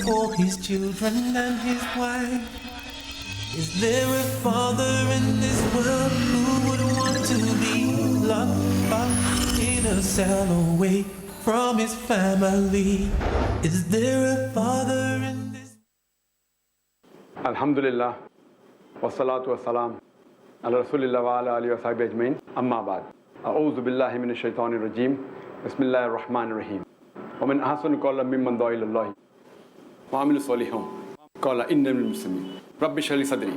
for his children and his wife. Is there a father in this world who would want to be locked up in a cell away from his family? Is there a father in this? Alhamdulillah, wassalatu wassalam, ala rasulillah wa ala alihi wa sahbihi ajmain, amma ba'd. A'udhu billahi minash shaitanir rajim, bismillahir rahmanir rahim. Wa min ahsanu qawlan mimman da'a ila Allah wa amilu salihan qala innani minal muslimin. Rabbi shrah li sadri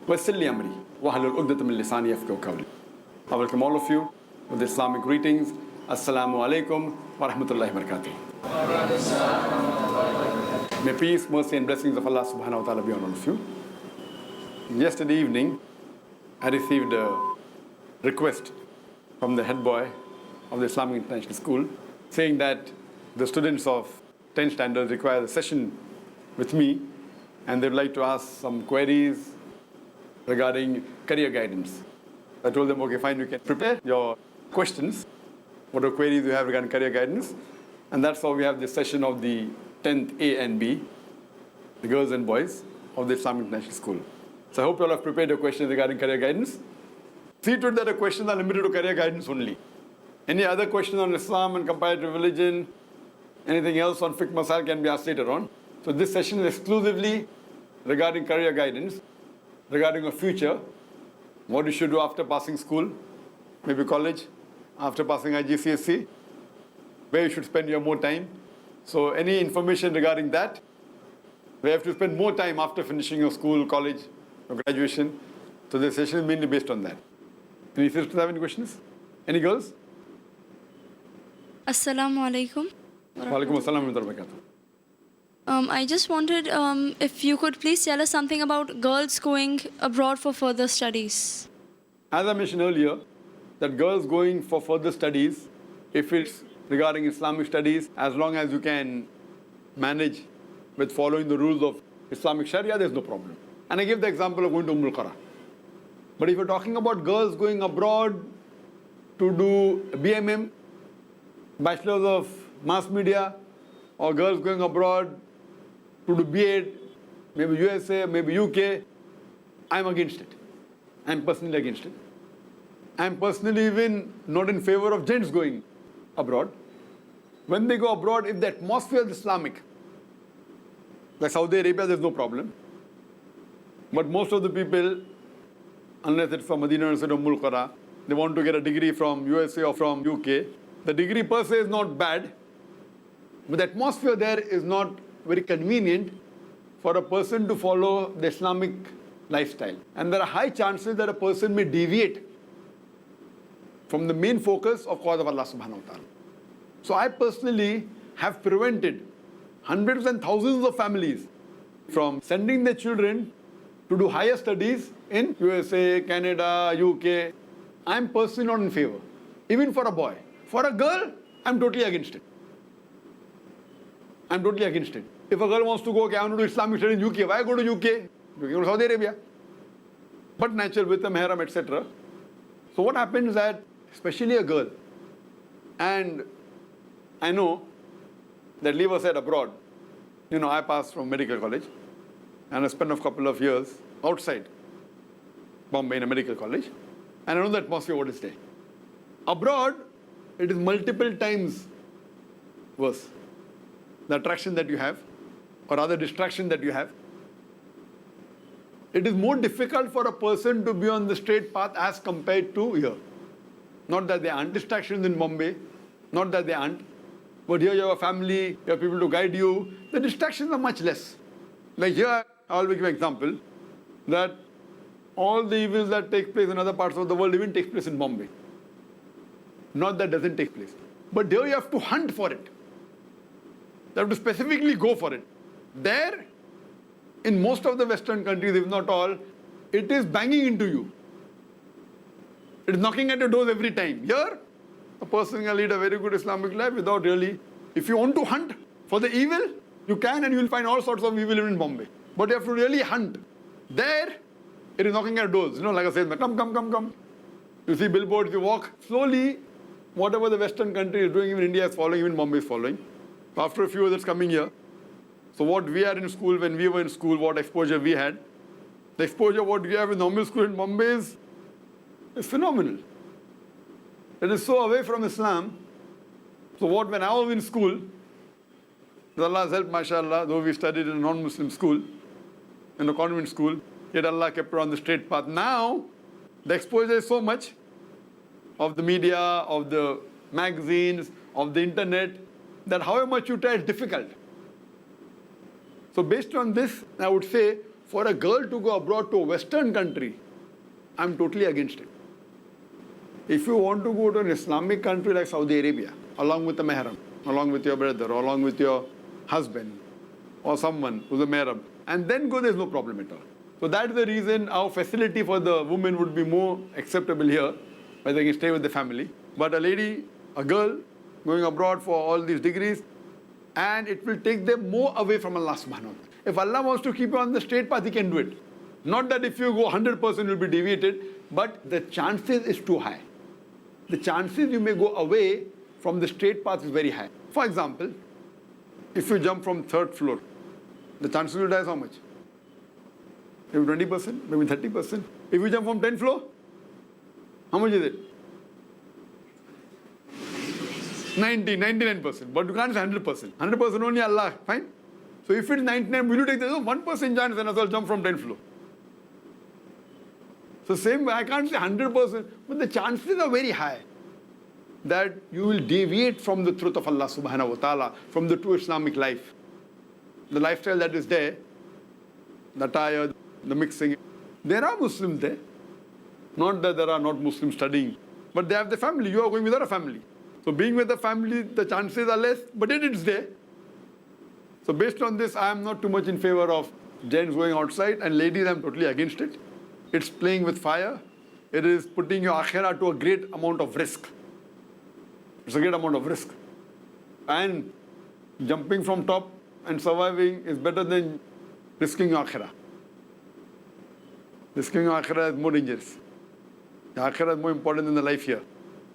wa yassir li amri wahlul 'uqdatam min lisani yafqahu qawli. I welcome all of you with Islamic greetings. Assalamu alaikum wa rahmatullahi wa barakatuh. May peace, mercy and blessings of Allah subhanahu wa ta'ala be on all of you. Yesterday evening, I received a request from the head boy of the Islamic International School saying that the students of 10th standards require a session with me and they'd like to ask some queries regarding career guidance. I told them, okay, fine, you can prepare your questions, whatever queries you have regarding career guidance. And that's how we have this session of the 10th A and B, the girls and boys of the Islamic International School. So I hope you all have prepared your questions regarding career guidance. See to it that the questions are limited to career guidance only. Any other question on Islam and comparative religion, anything else on fiqh masail can be asked later on. So this session is exclusively regarding career guidance, regarding your future, what you should do after passing school, maybe college, after passing IGCSE, where you should spend your more time. So any information regarding that, we have to spend more time after finishing your school, college, or graduation. So this session is mainly based on that. Any sisters have any questions? Any girls? Assalamu alaikum. Walaikum assalam wa rahmatullahi. I just wanted if you could please tell us something about girls going abroad for further studies. As I mentioned earlier, that girls going for further studies, if it's regarding Islamic studies, as long as you can manage with following the rules of Islamic Sharia, there's no problem. And I give the example of going to Qura. But if you're talking about girls going abroad to do BMM, Bachelors of Mass Media, or girls going abroad to do B.Ed, maybe USA, maybe UK, I'm against it. I'm personally against it. I'm personally even not in favor of gents going abroad. When they go abroad, if the atmosphere is Islamic, like Saudi Arabia, there's no problem. But most of the people, unless it's from Medina University or Qura, they want to get a degree from USA or from UK. The degree per se is not bad, but the atmosphere there is not very convenient for a person to follow the Islamic lifestyle. And there are high chances that a person may deviate from the main focus of cause of Allah subhanahu wa ta'ala. So I personally have prevented hundreds and thousands of families from sending their children to do higher studies in USA, Canada, UK. I'm personally not in favor, even for a boy. For a girl, I'm totally against it. I'm totally against it. If a girl wants to go, okay, I want to do Islamic studies in UK, why go to UK? You can go to Saudi Arabia. But natural with a mahram, etc. So what happens is that, especially a girl, and I know that leave aside abroad, I passed from medical college and I spent a couple of years outside Bombay in a medical college, and I know the atmosphere what is there. Abroad, it is multiple times worse. The attraction that you have, or rather distraction that you have. It is more difficult for a person to be on the straight path as compared to here. Not that there aren't distractions in Bombay, not that there aren't, but here you have a family, you have people to guide you. The distractions are much less. Like here, I'll give an example, that all the evils that take place in other parts of the world even take place in Bombay. Not that doesn't take place. But there you have to hunt for it. You have to specifically go for it. There, in most of the Western countries, if not all, it is banging into you. It is knocking at your doors every time. Here, a person can lead a very good Islamic life without really... If you want to hunt for the evil, you can, and you will find all sorts of evil even in Bombay. But you have to really hunt. There, it is knocking at doors. Like I said, come, come, come, come. You see billboards, you walk. Slowly, whatever the Western country is doing, even India is following, even Bombay is following. After a few years, it's coming here. So what we are in school, when we were in school, what exposure we had, the exposure what we have in normal school in Bombay is phenomenal. It is so away from Islam. So what when I was in school, with Allah's help, mashallah, though we studied in a non-Muslim school, in a convent school, yet Allah kept her on the straight path. Now, the exposure is so much of the media, of the magazines, of the internet, that however much you try, it's difficult. So based on this, I would say, for a girl to go abroad to a Western country, I'm totally against it. If you want to go to an Islamic country like Saudi Arabia, along with a mahram, along with your brother, or along with your husband, or someone who's a mahram, and then go, there's no problem at all. So that's the reason our facility for the women would be more acceptable here, where they can stay with the family. But a lady, a girl, going abroad for all these degrees, and it will take them more away from Allah subhanahu wa ta'ala. If Allah wants to keep you on the straight path, He can do it. Not that if you go 100% you'll be deviated, but the chances is too high. The chances you may go away from the straight path is very high. For example, if you jump from 3rd floor, the chances you die is how much? Maybe 20%, maybe 30%. If you jump from 10th floor, how much is it? 99%. But you can't say 100%. 100% only Allah, fine? So if it's 99, will you take the 1% chance and as well jump from 10th floor? So same way, I can't say 100%, but the chances are very high that you will deviate from the truth of Allah subhanahu wa ta'ala, from the true Islamic life. The lifestyle that is there, the attire, the mixing. There are Muslims there. Not that there are not Muslims studying, but they have the family. You are going without a family. So being with a family, the chances are less, but it is there. So based on this, I am not too much in favor of gents going outside, and ladies, I am totally against it. It's playing with fire. It is putting your akhirah to a great amount of risk. It's a great amount of risk. And jumping from top and surviving is better than risking your akhirah. Risking your akhirah is more dangerous. The akhirah is more important than the life here.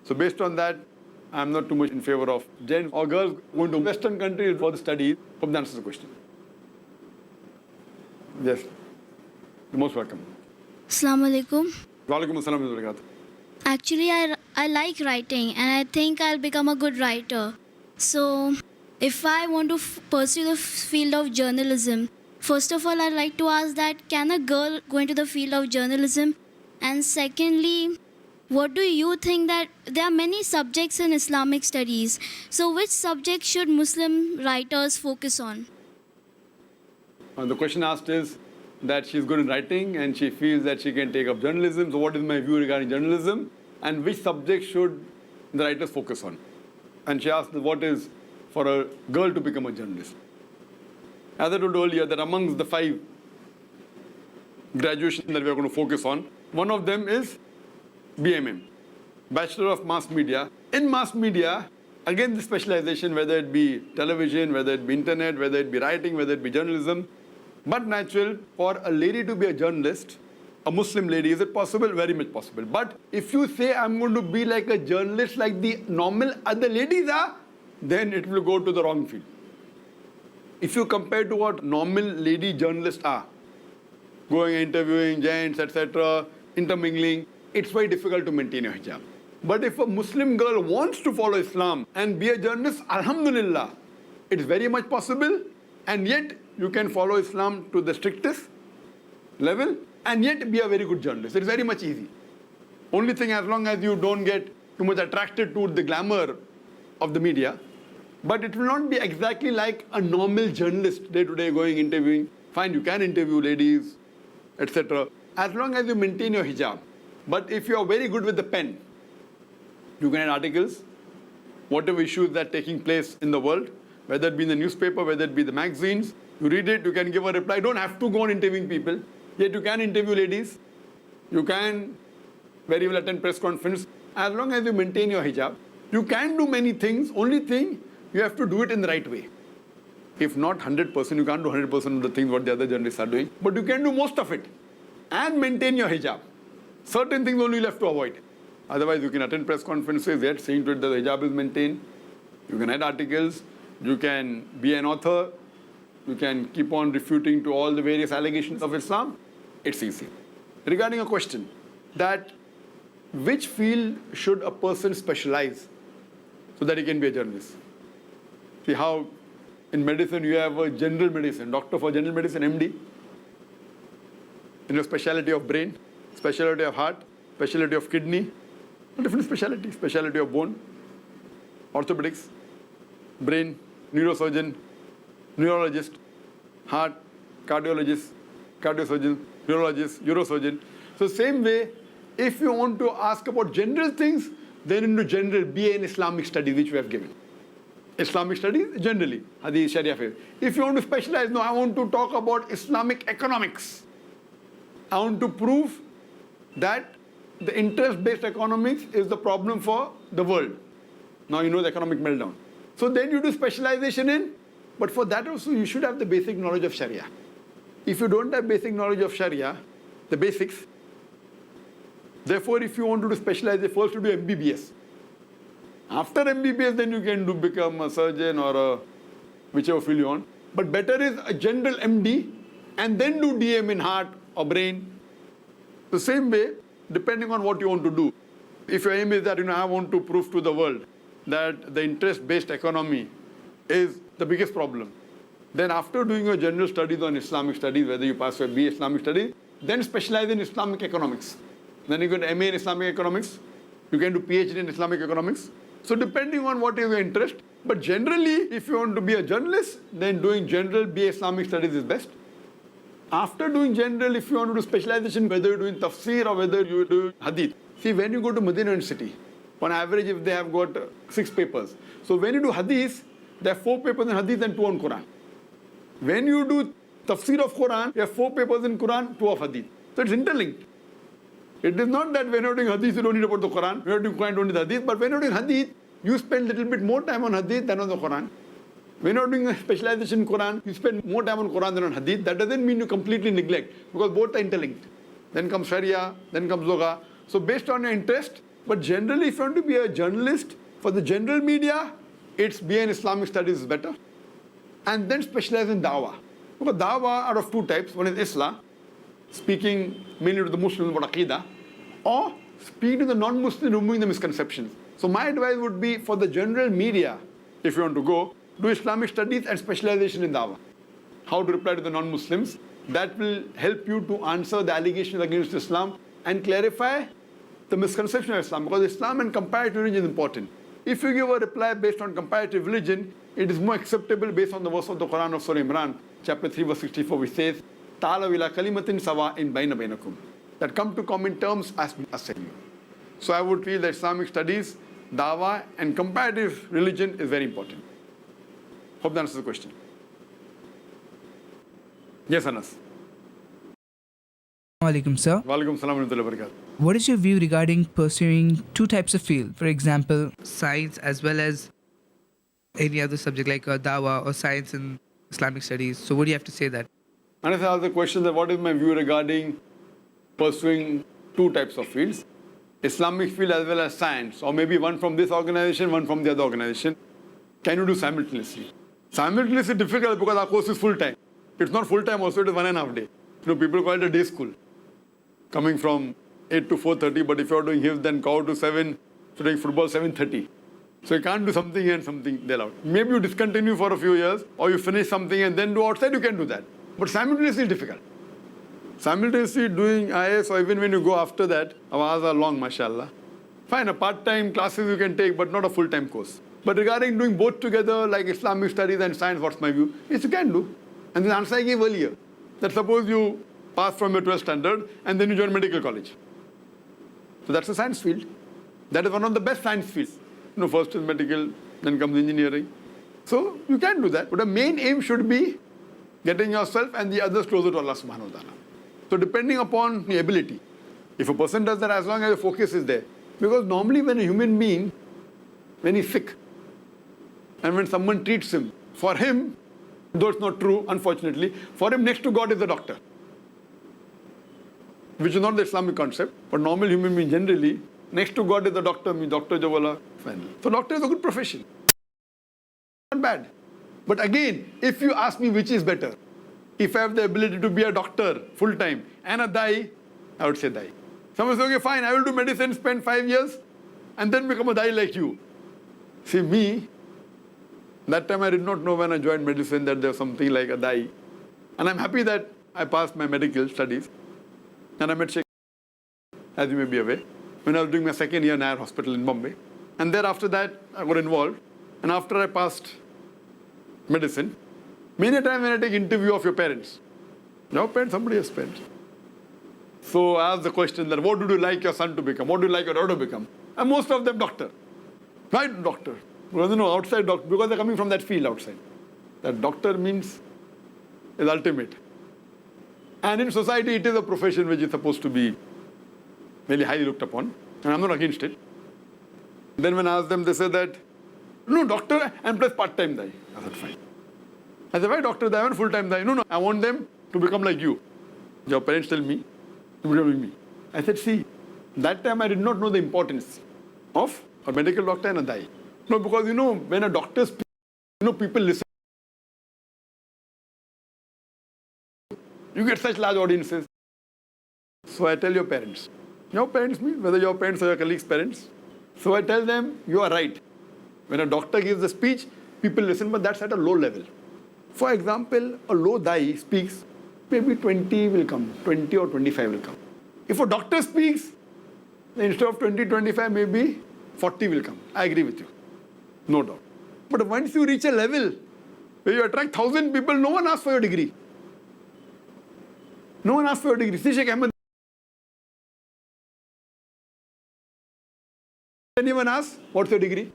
So based on that, I'm not too much in favor of gents or girls going to Western countries for the studies. Hope that answers the question. Yes. You're most welcome. Assalamu alaikum. Walaikum assalam wa barakatuh. Actually, I like writing and I think I'll become a good writer. So, if I want to pursue the field of journalism, first of all, I'd like to ask that can a girl go into the field of journalism? And secondly, what do you think that there are many subjects in Islamic studies. So, which subject should Muslim writers focus on? The question asked is that she's good in writing and she feels that she can take up journalism. So what is my view regarding journalism and which subject should the writers focus on? And she asked what is for a girl to become a journalist. As I told earlier, that amongst the 5 graduations that we are going to focus on, one of them is BMM, Bachelor of Mass Media. In mass media, again the specialization, whether it be television, whether it be internet, whether it be writing, whether it be journalism, but natural for a lady to be a journalist, a Muslim lady, is it possible? Very much possible. But if you say I'm going to be like a journalist like the normal other ladies are, then it will go to the wrong field. If you compare to what normal lady journalists are, going interviewing gents, etc., intermingling, it's very difficult to maintain your hijab. But if a Muslim girl wants to follow Islam and be a journalist, alhamdulillah, it's very much possible, and yet you can follow Islam to the strictest level and yet be a very good journalist. It's very much easy. Only thing, as long as you don't get too much attracted to the glamour of the media, but it will not be exactly like a normal journalist day to day going interviewing. Fine, you can interview ladies, etc., as long as you maintain your hijab. But if you are very good with the pen, you can write articles, whatever issues that are taking place in the world, whether it be in the newspaper, whether it be the magazines, you read it, you can give a reply. You don't have to go on interviewing people, yet you can interview ladies. You can very well attend press conference. As long as you maintain your hijab, you can do many things. Only thing, you have to do it in the right way. If not 100%, you can't do 100% of the things what the other journalists are doing, but you can do most of it and maintain your hijab. Certain things only you have to avoid. Otherwise, you can attend press conferences, yet seeing to it that the hijab is maintained. You can write articles, you can be an author, You can keep on refuting to all the various allegations of Islam. It's easy. Regarding a question that which field should a person specialize so that he can be a journalist? See how in medicine you have a general medicine, doctor for general medicine, MD. In your specialty of brain, specialty of heart, specialty of kidney, different specialty, specialty of bone, orthopedics, brain, neurosurgeon, neurologist, heart, cardiologist, cardiosurgeon, neurologist, neurosurgeon. So same way, if you want to ask about general things, then into general BA in Islamic studies, which we have given. Islamic studies generally, Hadith, Sharia, fiqh. If you want to specialize, no, I want to talk about Islamic economics. I want to prove that the interest-based economics is the problem for the world. Now you know the economic meltdown. So then you do specialization in, but for that also you should have the basic knowledge of Sharia. If you don't have basic knowledge of Sharia, the basics, therefore if you want to do specialize, first to do MBBS. After MBBS, then you can become a surgeon or a whichever field you want. But better is a general MD and then do DM in heart or brain. The same way, depending on what you want to do. If your aim is that I want to prove to the world that the interest-based economy is the biggest problem, then after doing your general studies on Islamic studies, whether you pass your BA Islamic studies, then specialize in Islamic economics. Then you can MA in Islamic economics. You can do PhD in Islamic economics. So depending on what is your interest, but generally, if you want to be a journalist, then doing general BA Islamic studies is best. After doing general, if you want to do specialization, whether you're doing tafsir or whether you do hadith. See, when you go to Medina University, on average, if they have got 6 papers. So when you do hadith, there are 4 papers in hadith and 2 on Quran. When you do tafsir of Quran, you have 4 papers in Quran, 2 of hadith. So it's interlinked. It is not that when you're doing hadith, you don't need about the Quran. When you're doing Quran, you don't need hadith. But when you're doing hadith, you spend a little bit more time on hadith than on the Quran. When you're doing a specialization in Quran, you spend more time on Quran than on hadith. That doesn't mean you completely neglect, because both are interlinked. Then comes Sharia, then comes Lugha. So based on your interest, but generally if you want to be a journalist for the general media, it's BA in Islamic studies is better. And then specialize in dawah. Because dawah are of 2 types. One is Islam, speaking mainly to the Muslims about Aqidah, or speaking to the non-Muslims, removing the misconceptions. So my advice would be for the general media, if you want to go, do Islamic studies and specialization in dawah. How to reply to the non-Muslims. That will help you to answer the allegations against Islam and clarify the misconception of Islam, because Islam and comparative religion is important. If you give a reply based on comparative religion, it is more acceptable based on the verse of the Quran of Surah Imran, chapter 3, verse 64, which says, Ta'alaw ila kalimatin sawa'in bayna bainakum. That come to common terms as same. So I would feel that Islamic studies, dawah and comparative religion is very important. Hope that answers the question. Yes, Anas. Walaikum, sir. Walaikum salam wa rahmatullahi wa barakatuh. What is your view regarding pursuing 2 types of field? For example, science as well as any other subject like dawah or science and Islamic studies. So what do you have to say that? Anas asked the question that what is my view regarding pursuing 2 types of fields, Islamic field as well as science, or maybe one from this organization, one from the other organization. Can you do simultaneously? Simultaneously is difficult because our course is full-time. It's not full-time also, it is 1.5 day. People call it a day school. Coming from 8 to 4:30, but if you're doing hifz, then cow to 7, so doing football 7:30. So you can't do something here and something there out. Maybe you discontinue for a few years, or you finish something and then do outside, you can do that. But simultaneously is difficult. Simultaneously doing IIS, or even when you go after that, hours are long, mashallah. Fine, a part-time classes you can take, but not a full-time course. But regarding doing both together, like Islamic studies and science, what's my view? Yes, you can do. And the answer I gave earlier, that suppose you pass from your 12th standard and then you join medical college. So that's a science field. That is one of the best science fields. First is medical, then comes engineering. So you can do that. But the main aim should be getting yourself and the others closer to Allah subhanahu wa ta'ala. So depending upon the ability. If a person does that, as long as the focus is there. Because normally when a human being, when he's sick, and when someone treats him, for him, though it's not true, unfortunately, for him next to God is the doctor. Which is not the Islamic concept, but normal human being generally, next to God is the doctor, me doctor jawala, fine. So doctor is a good profession. Not bad. But again, if you ask me which is better, if I have the ability to be a doctor full-time and a dai, I would say dai. Someone says, okay, fine, I will do medicine, spend 5 years, and then become a dai like you. See, me, that time I did not know when I joined medicine that there was something like a dai. And I'm happy that I passed my medical studies. And I met Sheikh, as you may be aware, when I was doing my second year in IIS hospital in Bombay. And then after that, I got involved. And after I passed medicine, many a time when I take interview of your parents, your parents, somebody has parents. So I ask the question that, what would you like your son to become? What do you like your daughter to become? And most of them doctor. Why doctor? Because, outside doctor, because they're coming from that field outside. That doctor means is ultimate. And in society, it is a profession which is supposed to be very highly looked upon. And I'm not against it. Then when I asked them, they said that, no, doctor and plus part-time dai. I said, fine. I said, why doctor? They want full-time dai. No, I want them to become like you. Your parents tell me to become like me. I said, see, that time I did not know the importance of a medical doctor and a dai. No, because when a doctor speaks, people listen. You get such large audiences. So I tell your parents. Your parents mean whether your parents or your colleagues' parents. So I tell them, you are right. When a doctor gives a speech, people listen, but that's at a low level. For example, a low dai speaks, maybe 20 will come, 20 or 25 will come. If a doctor speaks, instead of 20, 25, maybe 40 will come. I agree with you. No doubt. But once you reach a level where you attract 1,000 people, no one asks for your degree. No one asks for your degree. See Sheikh Ahmed. Anyone asks, what's your degree?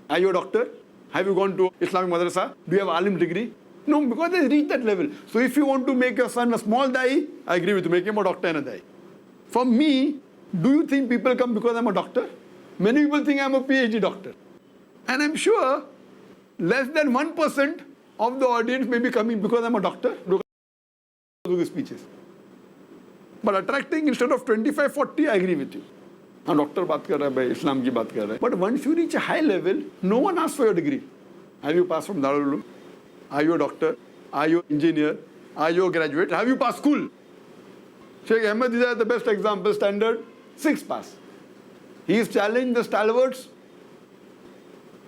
Are you a doctor? Have you gone to Islamic madrasa? Do you have alim degree? No, because they reach that level. So if you want to make your son a small dai, I agree with you, make him a doctor and a dai. For me, do you think people come because I'm a doctor? Many people think I'm a PhD doctor. And I'm sure less than 1% of the audience may be coming because I'm a doctor, because I do speeches. But attracting instead of 25, 40, I agree with you. A doctor baat kar raha hai, Islam ki baat kar raha hai. But once you reach a high level, no one asks for your degree. Have you passed from Darul Uloom? Are you a doctor? Are you an engineer? Are you a graduate? Have you passed school? Sheikh Ahmed is the best example, standard 6 pass. He has challenged the stalwarts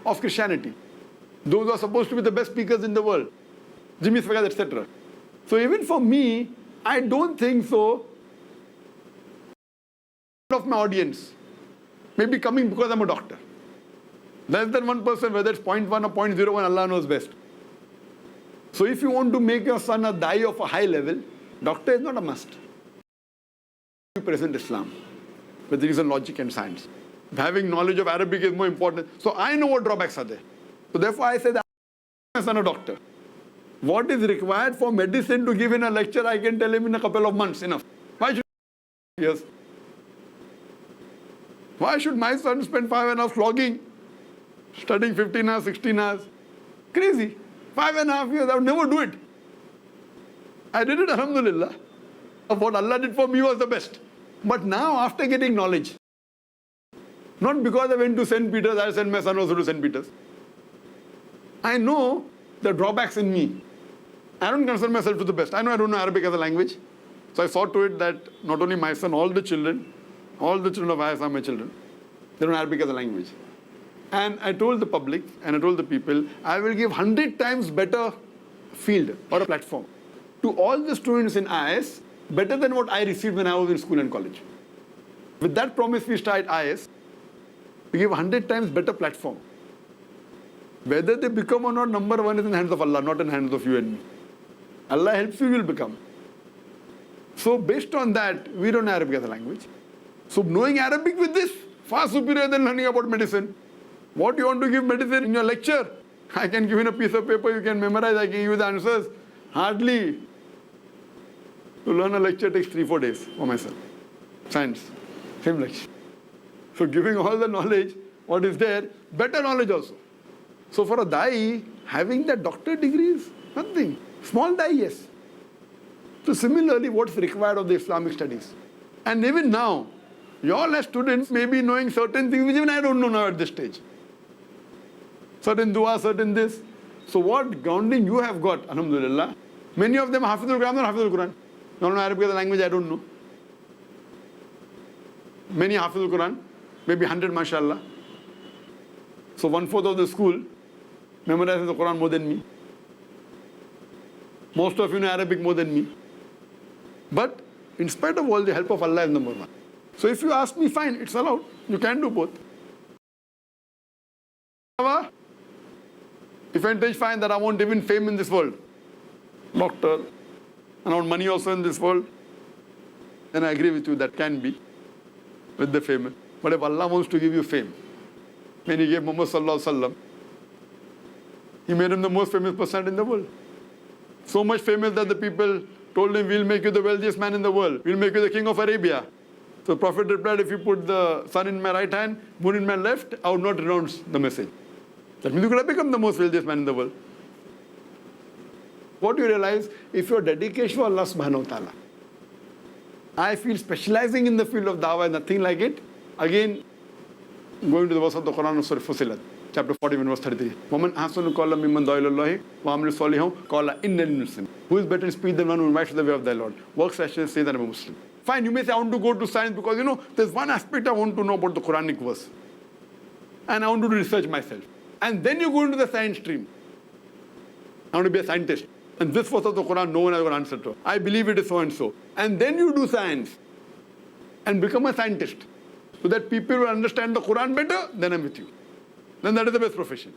of Christianity. Those who are supposed to be the best speakers in the world. Jimmy Swaggart, etc. So even for me, I don't think so. Of my audience may be coming because I'm a doctor. Less than 1%, whether it's 0.1 or 0.01, Allah knows best. So if you want to make your son a dai of a high level, doctor is not a must. You present Islam with reason, logic and science. Having knowledge of Arabic is more important. So I know what drawbacks are there. So therefore I say that my son a doctor. What is required for medicine to give in a lecture, I can tell him in a couple of months, enough. Why should years? Why should my son spend 5.5 hours slogging, studying 15 hours, 16 hours? Crazy. 5.5 years, I would never do it. I did it, alhamdulillah. What Allah did for me was the best. But now, after getting knowledge, not because I went to St. Peter's, I sent my son also to St. Peter's. I know the drawbacks in me. I don't consider myself to the best. I know I don't know Arabic as a language. So I saw to it that not only my son, all the children of IIS are my children. They don't know Arabic as a language. And I told the public and I told the people, I will give 100 times better field or a platform to all the students in IIS, better than what I received when I was in school and college. With that promise we start IIS. We give 100 times better platform. Whether they become or not, number one is in the hands of Allah, not in the hands of you and me. Allah helps you, you will become. So based on that, we don't know Arabic as a language. So knowing Arabic with this, far superior than learning about medicine. What you want to give medicine in your lecture? I can give you a piece of paper, you can memorize, I can give you the answers. Hardly. To learn a lecture takes 3-4 days for myself. Science, same lecture. So giving all the knowledge, what is there, better knowledge also. So for a dai, having that doctorate degree is nothing. Small dai, yes. So similarly, what's required of the Islamic studies? And even now, you all as students may be knowing certain things which even I don't know now at this stage. Certain dua, certain this. So what grounding you have got, alhamdulillah. Many of them Hafizul Quran, not Hafizul Quran. Don't know Arabic as a language, I don't know. Many Hafizul Quran, maybe 100 mashallah. So 1/4 of the school memorizes the Quran more than me. Most of you know Arabic more than me. But in spite of all, the help of Allah is number one. So if you ask me, fine, it's allowed. You can do both. If I find that I want even fame in this world, doctor, and I want money also in this world, then I agree with you, that can be with the fame. But if Allah wants to give you fame, when He gave Muhammad Sallallahu Alaihi Wasallam, He made him the most famous person in the world. So much famous that the people told him, we'll make you the wealthiest man in the world. We'll make you the king of Arabia. So the Prophet replied, if you put the sun in my right hand, moon in my left, I would not renounce the message. That means you could have become the most wealthiest man in the world. What do you realize? If your dedication to Allah subhanahu wa ta'ala, I feel specializing in the field of dawah is nothing like it. Again, going to the verse of the Quran, Surah Fussilat, chapter 41, verse 33. وَمَنْ أَحْسَنُ قَوْلًا مِمَّنْ دَعَا إِلَى اللَّهِ وَعَمِلَ صَالِحًا قَالَ إِنَّنِي مُسْلِمٌ. Who is better in speech than one who invites to the way of thy Lord? Works righteousness, say that I'm a Muslim. Fine, you may say I want to go to science because there's one aspect I want to know about the Quranic verse. And I want to do research myself. And then you go into the science stream. I want to be a scientist. And this verse of the Quran, no one has got an answer to. I believe it is so and so. And then you do science and become a scientist so that people will understand the Quran better, then I'm with you. Then that is the best profession.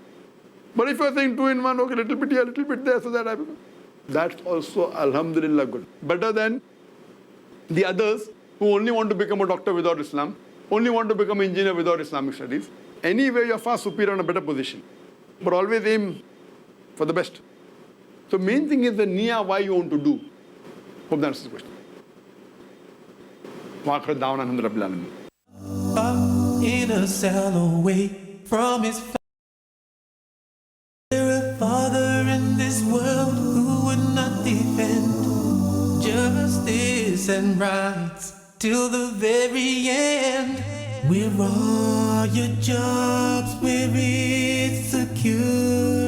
But if you are saying 2 in 1, okay, little bit here, little bit there, so that I become. That's also, alhamdulillah, good. Better than the others who only want to become a doctor without Islam, only want to become an engineer without Islamic studies. Anyway, you're far superior in a better position. But always aim for the best. So main thing is the niyyah, why you want to do. Hope that answers the question. Waqra da'wana alhamdulillah rabbil alamin. Up in a cell away from his a father in this world who would not defend justice and rights till the very end. Where are your jobs? Where is security?